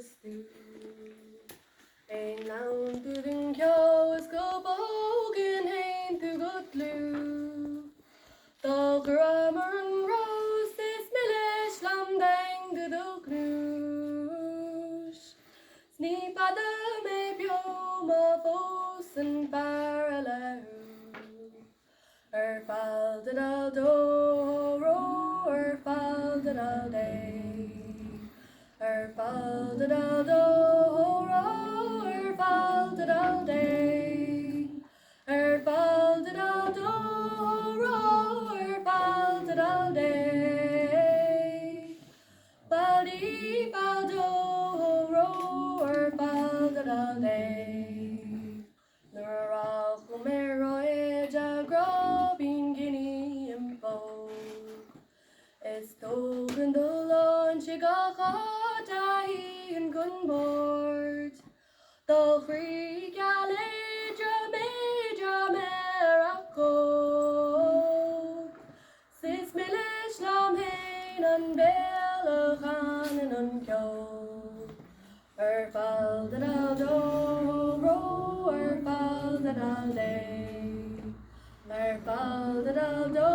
stu. Ein land du den kjaus go bogen hein du got lu. Da grammar and rose this millish landing du do gnush. Snipa de me bio ma fos en parallel. Fall did I'll do ro, fall did I'll day. Fall did I'll do ro, fall did I'll day. Fall did I'll do ro, fall did I'll day. Baldi fall do ro, fall did I'll day. Nura kumero eja grobin guinea and bow. It's token the launch gachai and gun board. The free galeja major meraco. Sis millish lam hain and bella khan and unkyo. Fall that I'll do ro, fall that I'll day. Fall that I'll do